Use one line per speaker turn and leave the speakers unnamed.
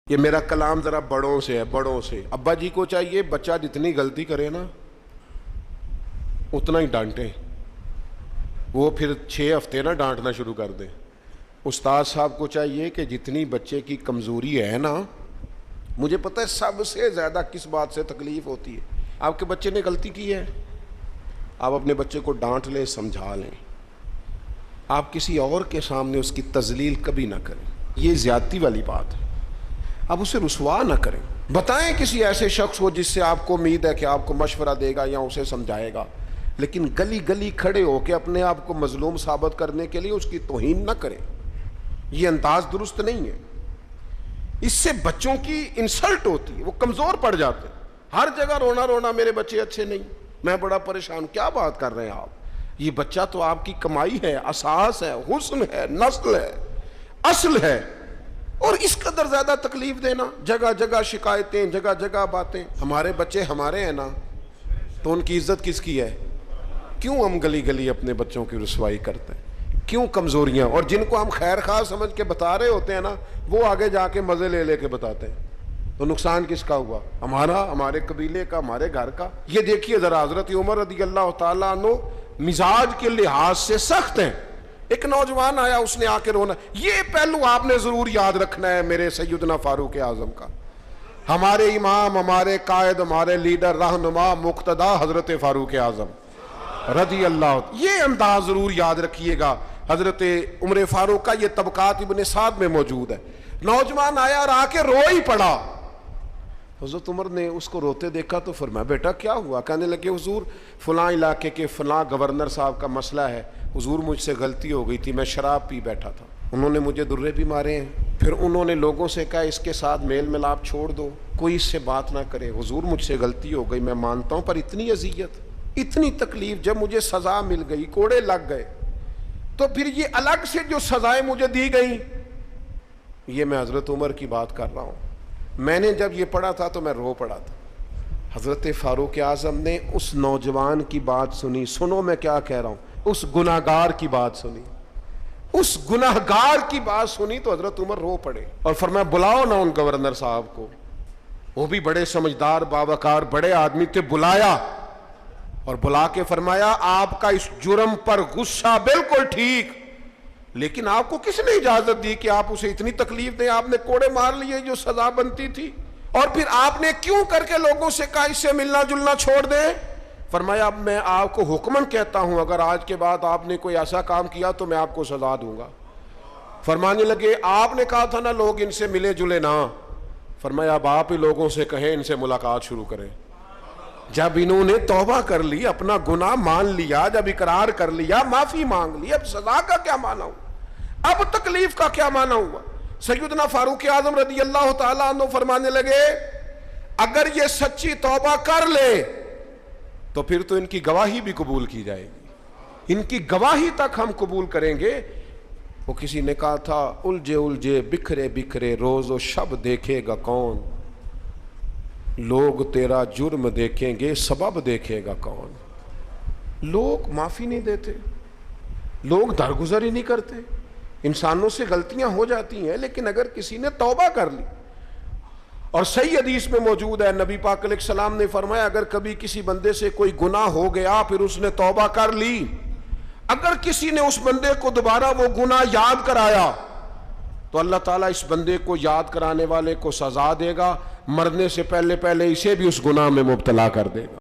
یہ میرا کلام ذرا بڑوں سے ہے، بڑوں سے۔ ابا جی کو چاہیے بچہ جتنی غلطی کرے نا اتنا ہی ڈانٹیں، وہ پھر 6 ہفتے نہ ڈانٹنا شروع کر دیں۔ استاد صاحب کو چاہیے کہ جتنی بچے کی کمزوری ہے نا، مجھے پتہ ہے سب سے زیادہ کس بات سے تکلیف ہوتی ہے۔ آپ کے بچے نے غلطی کی ہے، آپ اپنے بچے کو ڈانٹ لیں، سمجھا لیں، آپ کسی اور کے سامنے اس کی تذلیل کبھی نہ کریں، یہ زیادتی والی بات ہے۔ آپ اسے رسوا نہ کریں، بتائیں کسی ایسے شخص کو جس سے آپ کو امید ہے کہ آپ کو مشورہ دے گا یا اسے سمجھائے گا، لیکن گلی گلی کھڑے ہو کے اپنے آپ کو مظلوم ثابت کرنے کے لیے اس کی توہین نہ کریں، یہ انداز درست نہیں ہے۔ اس سے بچوں کی انسلٹ ہوتی ہے، وہ کمزور پڑ جاتے ہیں، ہر جگہ رونا رونا میرے بچے اچھے نہیں، میں بڑا پریشان۔ کیا بات کر رہے ہیں آپ؟ یہ بچہ تو آپ کی کمائی ہے، اساس ہے، حسن ہے، نسل ہے، اصل ہے، اور اس قدر زیادہ تکلیف دینا، جگہ جگہ شکایتیں، جگہ جگہ باتیں۔ ہمارے بچے ہمارے ہیں نا، تو ان کی عزت کس کی ہے؟ کیوں ہم گلی گلی اپنے بچوں کی رسوائی کرتے ہیں؟ کیوں کمزوریاں؟ اور جن کو ہم خیر خواہ سمجھ کے بتا رہے ہوتے ہیں نا، وہ آگے جا کے مزے لے لے کے بتاتے ہیں، تو نقصان کس کا ہوا؟ ہمارا، ہمارے قبیلے کا، ہمارے گھر کا۔ یہ دیکھیے ذرا، حضرت عمر رضی اللہ تعالیٰ عنہ مزاج کے لحاظ سے سخت ہیں۔ ایک نوجوان آیا، اس نے آ کے رونا۔ یہ پہلو آپ نے ضرور یاد رکھنا ہے میرے سیدنا فاروق اعظم کا، ہمارے امام، ہمارے قائد، ہمارے لیڈر، رہنما، مقتدا حضرت فاروق اعظم رضی اللہ، یہ انداز ضرور یاد رکھیے گا۔ حضرت عمر فاروق کا یہ طبقات ابن سعد میں موجود ہے۔ نوجوان آیا اور آ کے رو ہی پڑا۔ حضرت عمر نے اس کو روتے دیکھا تو فرمایا بیٹا کیا ہوا؟ کہنے لگے حضور فلاں علاقے کے فلاں گورنر صاحب کا مسئلہ ہے، حضور مجھ سے غلطی ہو گئی تھی، میں شراب پی بیٹھا تھا، انہوں نے مجھے درے بھی مارے ہیں، پھر انہوں نے لوگوں سے کہا اس کے ساتھ میل ملاپ چھوڑ دو، کوئی اس سے بات نہ کرے، حضور مجھ سے غلطی ہو گئی، میں مانتا ہوں، پر اتنی اذیت، اتنی تکلیف، جب مجھے سزا مل گئی، کوڑے لگ گئے، تو پھر یہ الگ سے جو سزائیں مجھے دی گئیں، یہ میں حضرت عمر کی بات کر رہا ہوں۔ میں نے جب یہ پڑھا تھا تو میں رو پڑا تھا۔ حضرت فاروق اعظم نے اس نوجوان کی بات سنی، سنو میں کیا کہہ رہا ہوں، اس گناہگار کی بات سنی، اس گناہگار کی بات سنی تو حضرت عمر رو پڑے اور فرمایا بلاؤ نا ان گورنر صاحب کو، وہ بھی بڑے سمجھدار، باوقار، بڑے آدمی تھے، بلایا اور بلا کے فرمایا آپ کا اس جرم پر غصہ بالکل ٹھیک، لیکن آپ کو کس نے اجازت دی کہ آپ اسے اتنی تکلیف دیں؟ آپ نے کوڑے مار لیے جو سزا بنتی تھی، اور پھر آپ نے کیوں کر کے لوگوں سے کہا اس سے ملنا جلنا چھوڑ دیں؟ فرمایا اب میں آپ کو حکمن کہتا ہوں، اگر آج کے بعد آپ نے کوئی ایسا کام کیا تو میں آپ کو سزا دوں گا۔ فرمانے لگے آپ نے کہا تھا نا لوگ ان سے ملے جلے نہ، فرمایا اب آپ ہی لوگوں سے کہیں ان سے ملاقات شروع کریں۔ جب انہوں نے توبہ کر لی، اپنا گناہ مان لیا، جب اقرار کر لیا، معافی مانگ لی، اب سزا کا کیا معنی ہوا؟ اب تکلیف کا کیا معنی ہوا؟ سیدنا فاروق اعظم رضی اللہ تعالیٰ عنہ فرمانے لگے اگر یہ سچی توبہ کر لے تو پھر تو ان کی گواہی بھی قبول کی جائے گی، ان کی گواہی تک ہم قبول کریں گے۔ وہ کسی نے کہا تھا الجھے الجھے بکھرے بکھرے روز و شب دیکھے گا کون، لوگ تیرا جرم دیکھیں گے سبب دیکھے گا کون۔ لوگ معافی نہیں دیتے، لوگ درگزر ہی نہیں کرتے، انسانوں سے غلطیاں ہو جاتی ہیں، لیکن اگر کسی نے توبہ کر لی، اور صحیح حدیث میں موجود ہے، نبی پاک علیہ السلام نے فرمایا اگر کبھی کسی بندے سے کوئی گناہ ہو گیا پھر اس نے توبہ کر لی، اگر کسی نے اس بندے کو دوبارہ وہ گناہ یاد کرایا تو اللہ تعالیٰ اس بندے کو یاد کرانے والے کو سزا دے گا، مرنے سے پہلے پہلے اسے بھی اس گناہ میں مبتلا کر دے گا۔